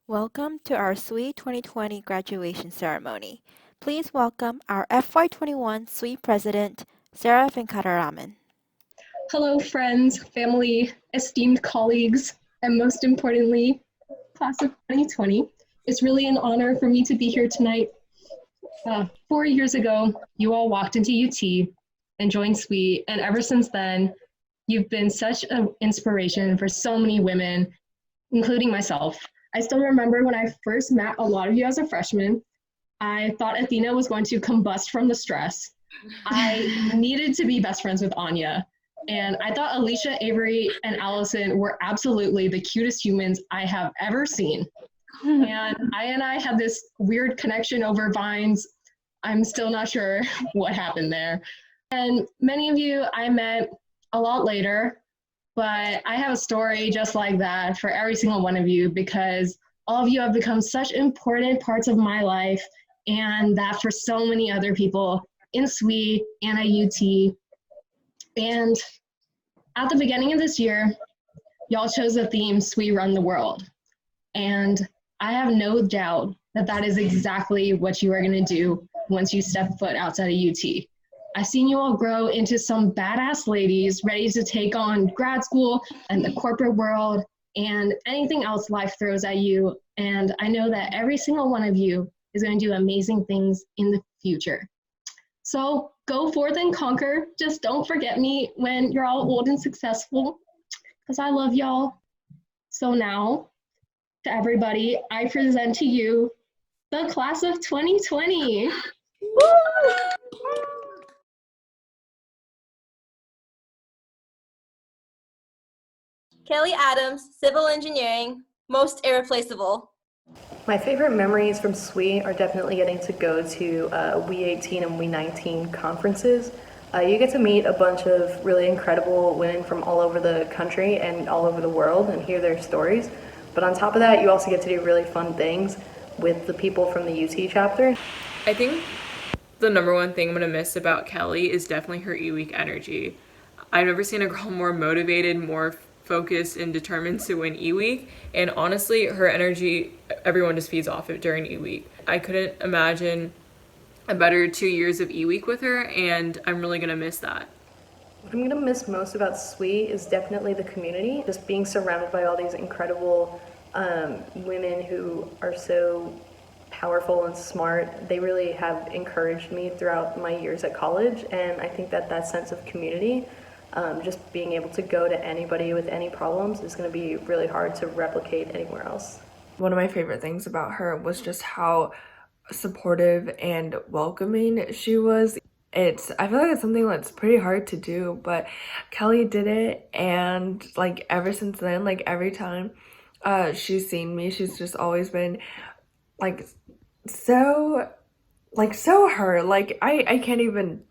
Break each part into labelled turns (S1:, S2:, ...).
S1: Welcome to our SWE 2020 graduation ceremony. Please welcome our FY21 SWE President, Sarah Venkataraman.
S2: Hello, friends, family, esteemed colleagues, and most importantly, class of 2020. It's really an honor for me to be here tonight. 4 years ago, you all walked into UT and joined SWE, and ever since then, you've been such an inspiration for so many women, including myself. I still remember when I first met a lot of you as a freshman, I thought Athena was going to combust from the stress. I needed to be best friends with Anya. And I thought Alicia, Avery, and Allison were absolutely the cutest humans I have ever seen. And I had this weird connection over Vines. I'm still not sure what happened there. And many of you I met a lot later, but I have a story just like that for every single one of you because all of you have become such important parts of my life and that for so many other people in SWE and at UT. And at the beginning of this year, y'all chose the theme SWE Run the World. And I have no doubt that that is exactly what you are going to do once you step foot outside of UT. I've seen you all grow into some badass ladies ready to take on grad school and the corporate world and anything else life throws at you. And I know that every single one of you is going to do amazing things in the future. So go forth and conquer. Just don't forget me when you're all old and successful, because I love y'all. So now, to everybody, I present to you the class of 2020. Woo!
S3: Kelly Adams, Civil Engineering, most irreplaceable.
S4: My favorite memories from SWE are definitely getting to go to WE18 and WE19 conferences. You get to meet a bunch of really incredible women from all over the country and all over the world and hear their stories. But on top of that, you also get to do really fun things with the people from the UT chapter.
S5: I think the number one thing I'm going to miss about Kelly is definitely her E-Week energy. I've never seen a girl more motivated, more focused, and determined to win E-Week. And honestly, her energy, everyone just feeds off it during E-Week. I couldn't imagine a better 2 years of E-Week with her, and I'm really going to miss that.
S4: What I'm going to miss most about SWE is definitely the community. Just being surrounded by all these incredible women who are so powerful and smart. They really have encouraged me throughout my years at college, and I think that that sense of community, just being able to go to anybody with any problems, is going to be really hard to replicate anywhere else.
S6: One of my favorite things about her was just how supportive and welcoming she was. I feel like it's something that's pretty hard to do, but Kelly did it, and like ever since then, like every time she's seen me, she's just always been like so her. Like I can't even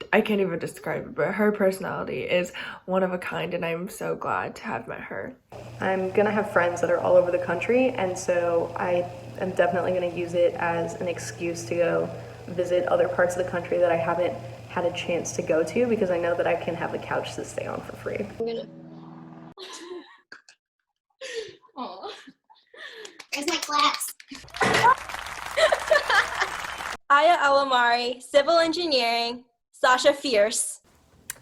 S6: describe it, but her personality is one of a kind, and I'm so glad to have met her.
S4: I'm gonna have friends that are all over the country, and so I am definitely gonna use it as an excuse to go visit other parts of the country that I haven't had a chance to go to, because I know that I can have a couch to stay on for free.
S7: Aww. Where's my claps?
S3: Aya Alamari, Civil Engineering, Sasha Fierce.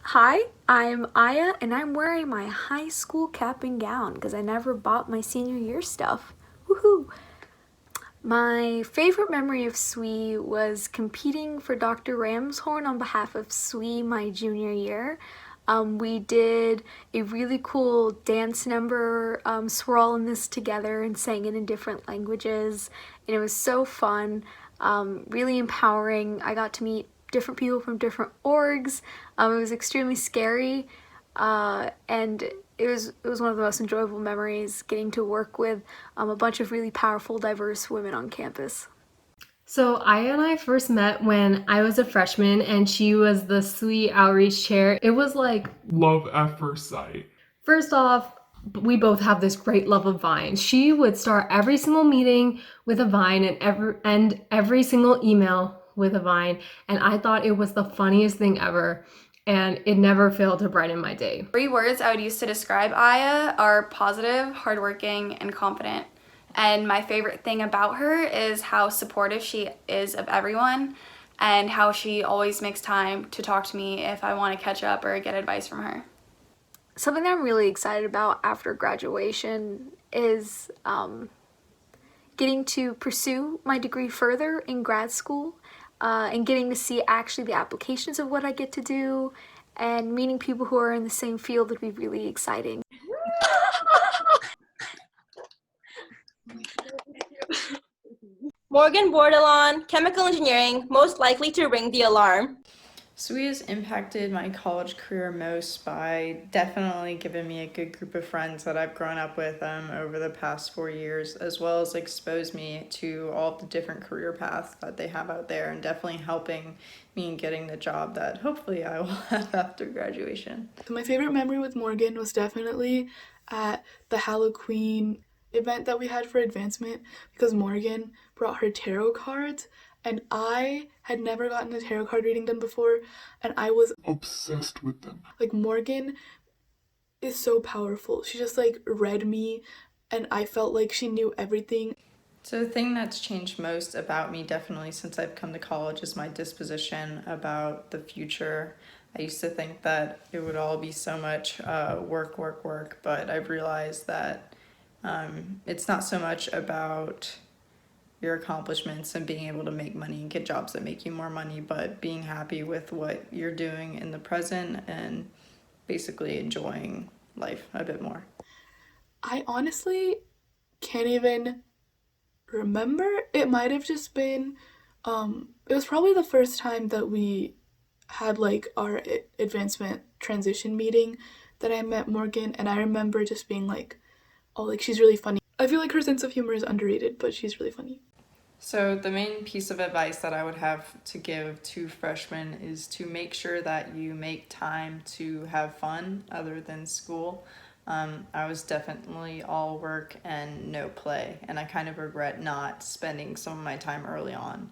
S8: Hi, I'm Aya, and I'm wearing my high school cap and gown because I never bought my senior year stuff. Woohoo! My favorite memory of SWE was competing for Dr. Ramshorn on behalf of SWE my junior year. We did a really cool dance number, swirl in this together and sang it in different languages, and it was so fun, really empowering. I got to meet different people from different orgs. It was extremely scary, and it was one of the most enjoyable memories, getting to work with a bunch of really powerful, diverse women on campus.
S9: So Aya and I first met when I was a freshman and she was the SWE outreach chair. It was like
S10: love at first sight.
S9: First off, we both have this great love of vines. She would start every single meeting with a vine and end every single email with a vine, and I thought it was the funniest thing ever, and it never failed to brighten my day.
S11: 3 words I would use to describe Aya are positive, hardworking, and confident.
S8: And my favorite thing about her is how supportive she is of everyone and how she always makes time to talk to me if I want to catch up or get advice from her. Something that I'm really excited about after graduation is getting to pursue my degree further in grad school and getting to see actually the applications of what I get to do, and meeting people who are in the same field would be really exciting.
S3: Morgan Bordelon, chemical engineering, most likely to ring the alarm.
S11: SWE has impacted my college career most by definitely giving me a good group of friends that I've grown up with over the past 4 years, as well as exposed me to all of the different career paths that they have out there, and definitely helping me in getting the job that hopefully I will have after graduation.
S12: So my favorite memory with Morgan was definitely at the Halloween event that we had for advancement, because Morgan brought her tarot cards and I had never gotten a tarot card reading done before, and I was
S10: Obsessed with them.
S12: like, Morgan is so powerful. She just like read me and I felt like she knew everything.
S11: So the thing that's changed most about me definitely since I've come to college is my disposition about the future. I used to think that it would all be so much work, but I've realized that it's not so much about your accomplishments and being able to make money and get jobs that make you more money, but being happy with what you're doing in the present and basically enjoying life a bit more.
S12: I honestly can't even remember. It might have just been it was probably the first time that we had like our advancement transition meeting that I met Morgan, and I remember just being like, oh, like, she's really funny. I feel like her sense of humor is underrated, but she's really funny.
S11: So the main piece of advice that I would have to give to freshmen is to make sure that you make time to have fun other than school. I was definitely all work and no play, and I kind of regret not spending some of my time early on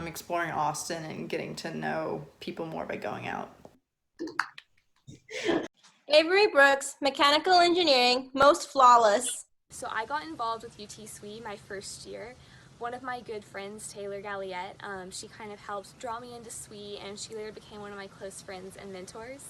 S11: exploring Austin and getting to know people more by going out.
S3: Avery Brooks, mechanical engineering, most flawless.
S8: So I got involved with UT SWE my first year. One of my good friends, Taylor Galliette, she kind of helped draw me into SWE, and she later became one of my close friends and mentors.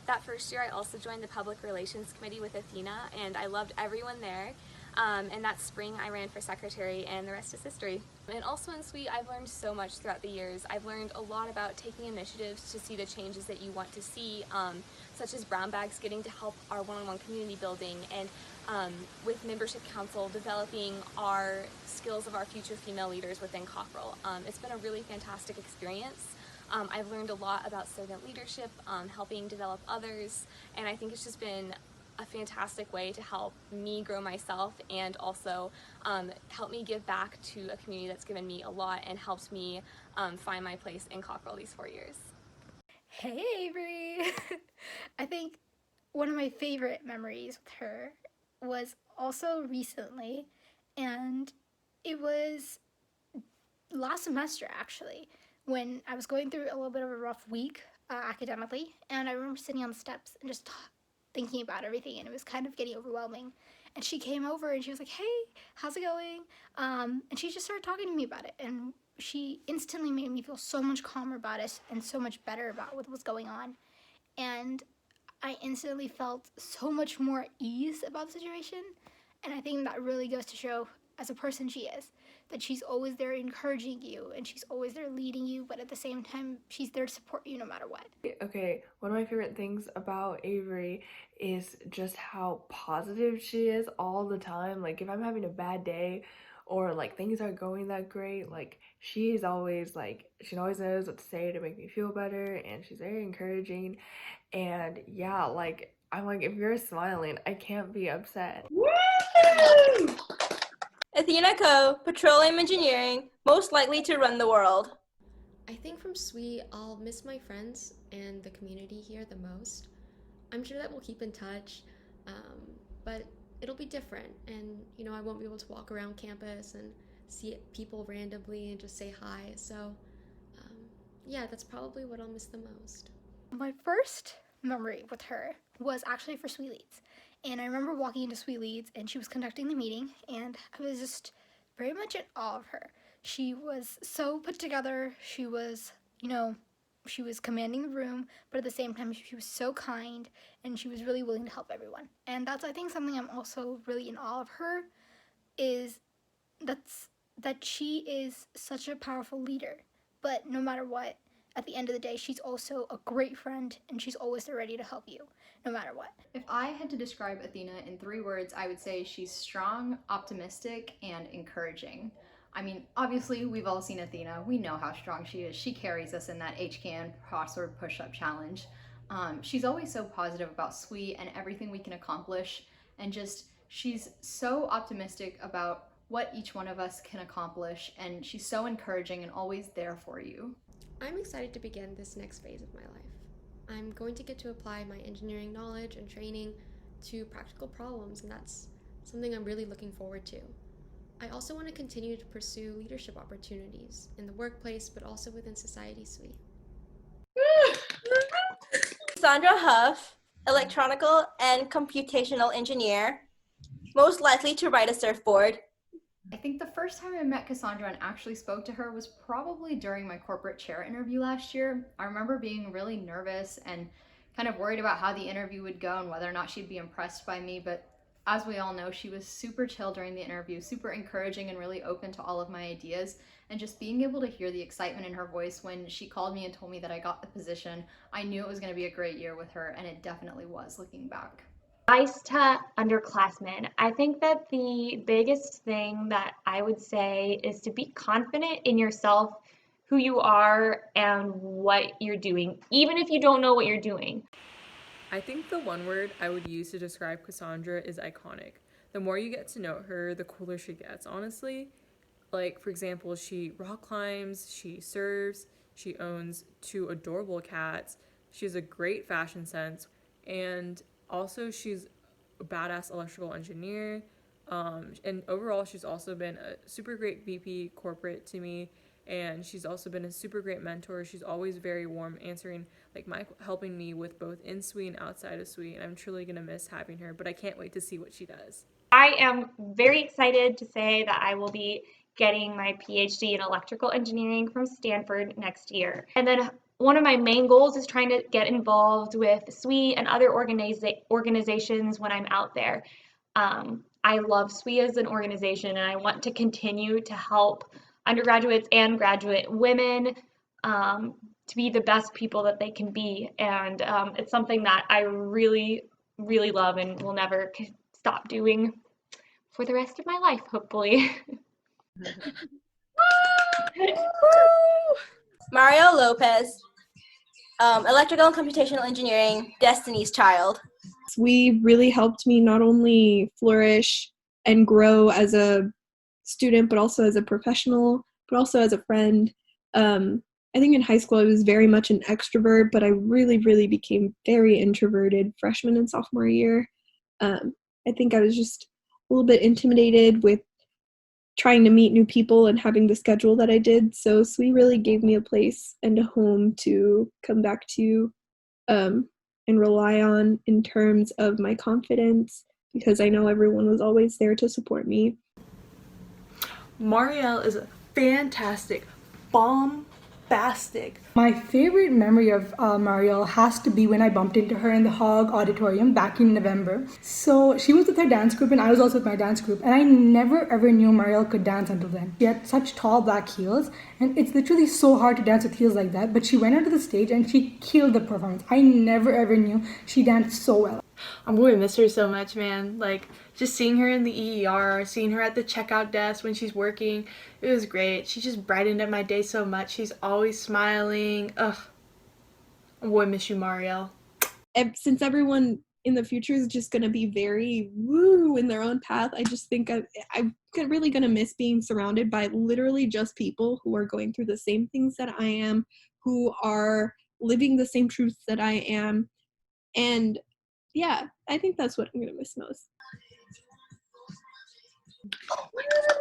S8: That first year I also joined the Public Relations Committee with Athena, and I loved everyone there. And that spring I ran for secretary, and the rest is history. And also in SWE I've learned so much throughout the years. I've learned a lot about taking initiatives to see the changes that you want to see, such as brown bags getting to help our one-on-one community building, and with Membership Council developing our skills of our future female leaders within Cockrell. It's been a really fantastic experience. I've learned a lot about servant leadership, helping develop others, and I think it's just been a fantastic way to help me grow myself, and also help me give back to a community that's given me a lot and helped me find my place in Cockrell these 4 years.
S13: Hey Avery! I think one of my favorite memories with her was also recently, and it was last semester actually, when I was going through a little bit of a rough week academically, and I remember sitting on the steps and just thinking about everything, and it was kind of getting overwhelming. And she came over and she was like, "Hey, how's it going?" And she just started talking to me about it, and she instantly made me feel so much calmer about it and so much better about what was going on. And I instantly felt so much more at ease about the situation. And I think that really goes to show, as a person she is, that she's always there encouraging you, and she's always there leading you, but at the same time, she's there to support you no matter what.
S6: Okay, one of my favorite things about Avery is just how positive she is all the time. Like, if I'm having a bad day or like things aren't going that great, like, she's always like, she always knows what to say to make me feel better, and she's very encouraging. And yeah, like, I'm like, if you're smiling, I can't be upset.
S3: Athena Co, petroleum engineering, most likely to run the world.
S14: I think from SWE, I'll miss my friends and the community here the most. I'm sure that we'll keep in touch, but it'll be different. And, you know, I won't be able to walk around campus and see people randomly and just say hi. So, yeah, that's probably what I'll miss the most.
S13: My first memory with her was actually for SWE Leads. And I remember walking into SWE Leads, and she was conducting the meeting, and I was just very much in awe of her. She was so put together. She was, she was commanding the room, but at the same time, she was so kind, and she was really willing to help everyone. And that's, I think, something I'm also really in awe of her, is that she is such a powerful leader. But no matter what, at the end of the day, she's also a great friend, and she's always there ready to help you, no matter what.
S15: If I had to describe Athena in 3 words, I would say she's strong, optimistic, and encouraging. I mean, obviously, we've all seen Athena. We know how strong she is. She carries us in that HCAN crossword push-up challenge. She's always so positive about SWE and everything we can accomplish, and just she's so optimistic about what each one of us can accomplish, and she's so encouraging and always there for you.
S14: I'm excited to begin this next phase of my life. I'm going to get to apply my engineering knowledge and training to practical problems, and that's something I'm really looking forward to. I also want to continue to pursue leadership opportunities in the workplace, but also within society SWE.
S3: Cassandra Huff, electronical and computational engineer, most likely to ride a surfboard.
S15: I think the first time I met Cassandra and actually spoke to her was probably during my corporate chair interview last year. I remember being really nervous and kind of worried about how the interview would go and whether or not she'd be impressed by me, but as we all know, she was super chill during the interview, super encouraging and really open to all of my ideas, and just being able to hear the excitement in her voice when she called me and told me that I got the position, I knew it was going to be a great year with her, and it definitely was looking back.
S16: Advice to underclassmen. I think that the biggest thing that I would say is to be confident in yourself, who you are, and what you're doing, even if you don't know what you're doing.
S5: I think the one word I would use to describe Cassandra is iconic. The more you get to know her, the cooler she gets, honestly. Like, for example, she rock climbs, she surfs, she owns 2 adorable cats, she has a great fashion sense, and also she's a badass electrical engineer. And overall, she's also been a super great VP corporate to me, and she's also been a super great mentor. She's always very warm, answering, helping me with both in SWE and outside of SWE, and I'm truly gonna miss having her, but I can't wait to see what she does.
S16: I am very excited to say that I will be getting my PhD in electrical engineering from Stanford next year. And then one of my main goals is trying to get involved with SWE and other organizations when I'm out there. I love SWE as an organization, and I want to continue to help undergraduates and graduate women to be the best people that they can be. And it's something that I really, really love and will never stop doing for the rest of my life, hopefully.
S3: Mario Lopez, electrical and computational engineering, Destiny's Child.
S2: SWE really helped me not only flourish and grow as a student, but also as a professional, but also as a friend. I think in high school I was very much an extrovert, but I really, really became very introverted freshman and sophomore year. I think I was just a little bit intimidated with trying to meet new people and having the schedule that I did. So SWE really gave me a place and a home to come back to and rely on in terms of my confidence, because I know everyone was always there to support me.
S17: Marielle is a fantastic, bombastic. My favorite memory of Marielle has to be when I bumped into her in the Hog Auditorium back in November. So she was with her dance group and I was also with my dance group, and I never ever knew Marielle could dance until then. She had such tall black heels, and it's literally so hard to dance with heels like that, but she went onto the stage and she killed the performance. I never ever knew she danced so well.
S18: I'm going to miss her so much, man. Like, just seeing her in the EER, seeing her at the checkout desk when she's working, it was great. She just brightened up my day so much. She's always smiling. Ugh. I'm going to miss you, Marielle.
S2: Since everyone in the future is just going to be very woo in their own path, I just think I'm really going to miss being surrounded by literally just people who are going through the same things that I am, who are living the same truths that I am. And yeah, I think that's what I'm going to miss most.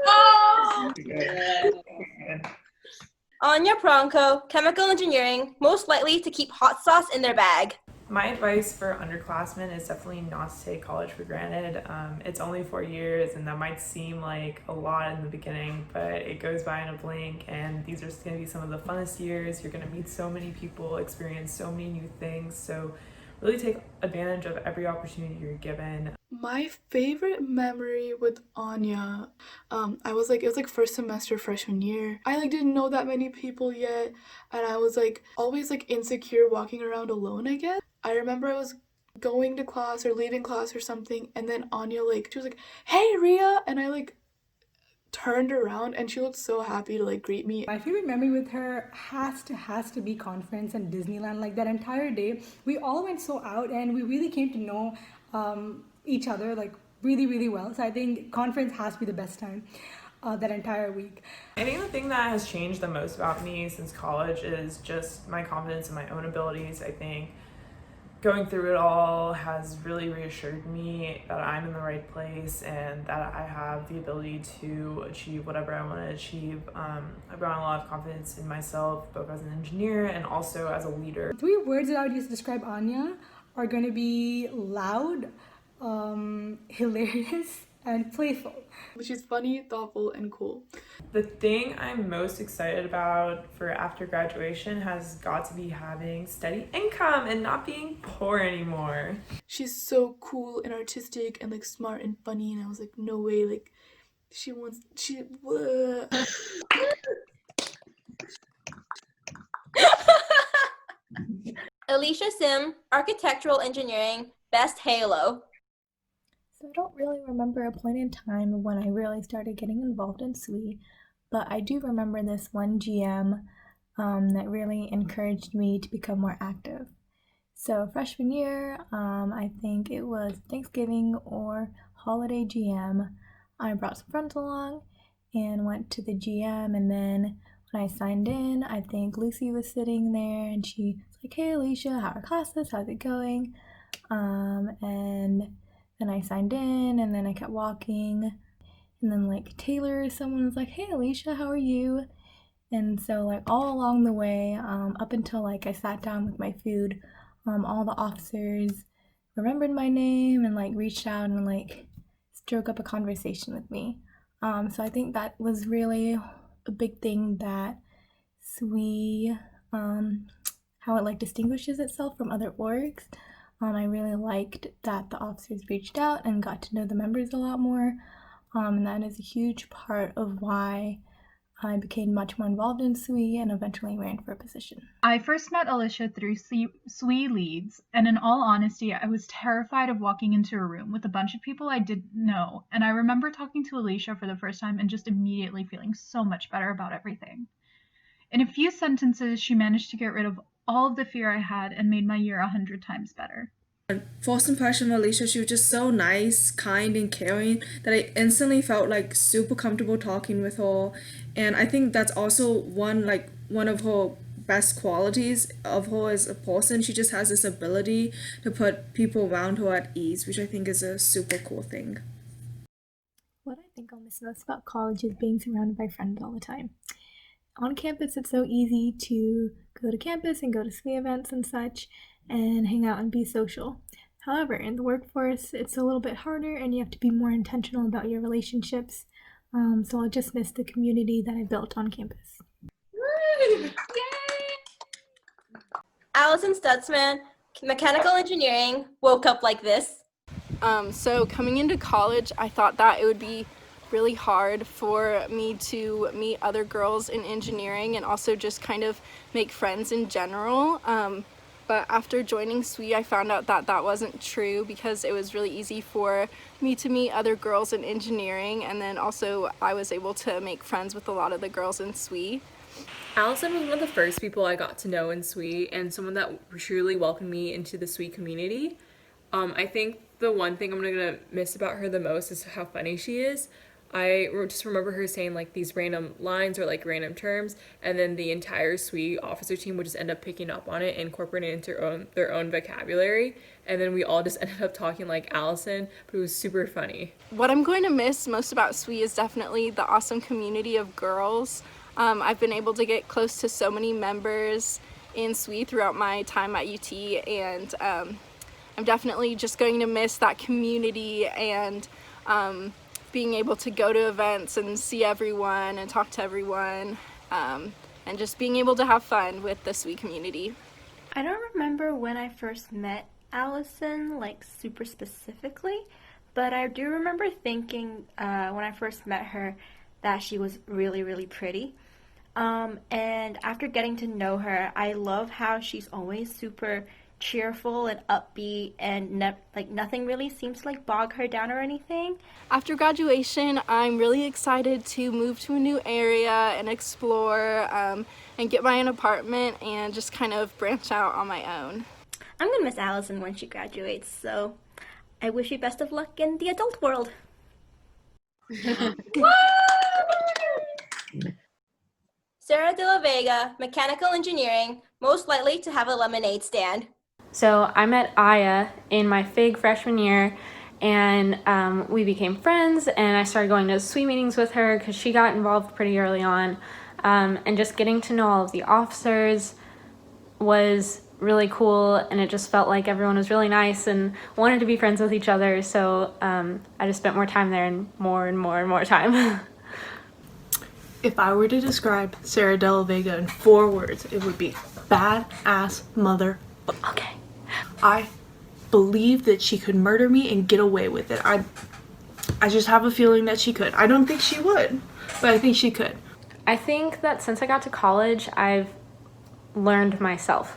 S3: Oh! Anya Pronko, chemical engineering, most likely to keep hot sauce in their bag.
S19: My advice for underclassmen is definitely not to take college for granted. It's only 4 years, and that might seem like a lot in the beginning, but it goes by in a blink, and these are going to be some of the funnest years. You're going to meet so many people, experience so many new things, so really take advantage of every opportunity you're given.
S12: My favorite memory with Anya, it was like first semester freshman year. I like didn't know that many people yet, and I was like always like insecure walking around alone, I guess. I remember I was going to class or leaving class or something, and then Anya she was like, "Hey Ria," and I like turned around and she looked so happy to like greet me.
S17: My favorite memory with her has to be conference and Disneyland. Like that entire day, we all went so out and we really came to know each other like really well. So I think conference has to be the best time that entire week.
S19: I think the thing that has changed the most about me since college is just my confidence in my own abilities. I think going through it all has really reassured me that I'm in the right place and that I have the ability to achieve whatever I want to achieve. I've grown a lot of confidence in myself, both as an engineer and also as a leader.
S17: 3 words that I would use to describe Anya are going to be loud, hilarious, and playful.
S12: She's funny, thoughtful, and cool.
S19: The thing I'm most excited about for after graduation has got to be having steady income and not being poor anymore.
S12: She's so cool and artistic and like smart and funny, and I was like, no way, like
S3: Alicia Sim, Architectural Engineering, Best Halo.
S20: So I don't really remember a point in time when I really started getting involved in SWE, but I do remember this one GM that really encouraged me to become more active. So freshman year, I think it was Thanksgiving or holiday GM, I brought some friends along and went to the GM, and then when I signed in, I think Lucy was sitting there and she was like, "Hey Alicia, how are classes? How's it going?" And then I signed in, and then I kept walking, and then like Taylor, someone was like, "Hey Alicia, how are you?" And so like all along the way, up until like I sat down with my food, all the officers remembered my name and like reached out and like struck up a conversation with me. So I think that was really a big thing that SWE, how it like distinguishes itself from other orgs. I really liked that the officers reached out and got to know the members a lot more, and that is a huge part of why I became much more involved in SWE and eventually ran for a position.
S21: I first met Alicia through SWE Leads, and in all honesty, I was terrified of walking into a room with a bunch of people I didn't know, and I remember talking to Alicia for the first time and just immediately feeling so much better about everything. In a few sentences, she managed to get rid of all of the fear I had and made my year 100 times better.
S22: First impression of Alicia, she was just so nice, kind, and caring that I instantly felt like super comfortable talking with her. And I think that's also one of her best qualities of her as a person. She just has this ability to put people around her at ease, which I think is a super cool thing.
S20: What I think I'll miss most about college is being surrounded by friends all the time. On campus, it's so easy to go to campus and go to SWE events and such and hang out and be social. However, in the workforce, it's a little bit harder and you have to be more intentional about your relationships. So I'll just miss the community that I built on campus.
S3: Yay! Allison Stutzman, Mechanical Engineering, woke up like this.
S23: So coming into college, I thought that it would be really hard for me to meet other girls in engineering and also just kind of make friends in general. But after joining SWE, I found out that that wasn't true because it was really easy for me to meet other girls in engineering, and then also I was able to make friends with a lot of the girls in SWE.
S5: Allison was one of the first people I got to know in SWE and someone that truly welcomed me into the SWE community. I think the one thing I'm gonna miss about her the most is how funny she is. I just remember her saying like these random lines or like random terms, and then the entire SWE officer team would just end up picking up on it and incorporating it into their own vocabulary, and then we all just ended up talking like Allison, but it was super funny.
S23: What I'm going to miss most about SWE is definitely the awesome community of girls. I've been able to get close to so many members in SWE throughout my time at UT, and I'm definitely just going to miss that community and being able to go to events and see everyone and talk to everyone, and just being able to have fun with the SWE community.
S3: I don't remember when I first met Allison, like super specifically, but I do remember thinking when I first met her that she was really, really pretty. And after getting to know her, I love how she's always super cheerful and upbeat, and like nothing really seems to like bog her down or anything.
S23: After graduation, I'm really excited to move to a new area and explore and get my own apartment and just kind of branch out on my own.
S3: I'm gonna miss Allison when she graduates, so I wish you best of luck in the adult world. Sarah de la Vega, mechanical engineering, most likely to have a lemonade stand.
S1: So I met Aya in my FIG freshman year, and we became friends, and I started going to SWE meetings with her because she got involved pretty early on, and just getting to know all of the officers was really cool, and it just felt like everyone was really nice and wanted to be friends with each other, so I just spent more time there and more time.
S18: If I were to describe Sarah de la Vega in 4 words, it would be badass mother.
S1: Okay.
S18: I believe that she could murder me and get away with it. I just have a feeling that she could. I don't think she would, but I think she could.
S1: I think that since I got to college, I've learned myself.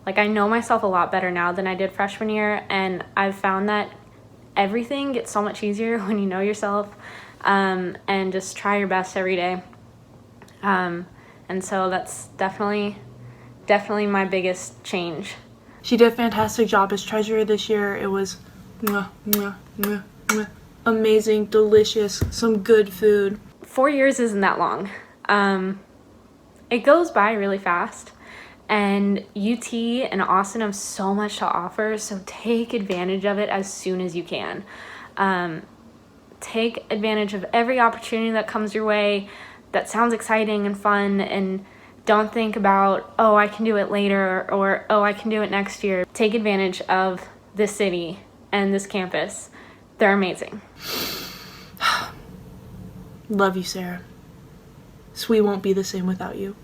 S1: Like, I know myself a lot better now than I did freshman year, and I've found that everything gets so much easier when you know yourself, and just try your best every day. And so that's definitely my biggest change.
S18: She did a fantastic job as treasurer this year. It was amazing, delicious, some good food.
S1: 4 years isn't that long. It goes by really fast, and UT and Austin have so much to offer, so take advantage of it as soon as you can. Take advantage of every opportunity that comes your way that sounds exciting and fun, and don't think about, oh, I can do it later, or oh, I can do it next year. Take advantage of this city and this campus. They're amazing.
S18: Love you, Sarah. SWE won't be the same without you.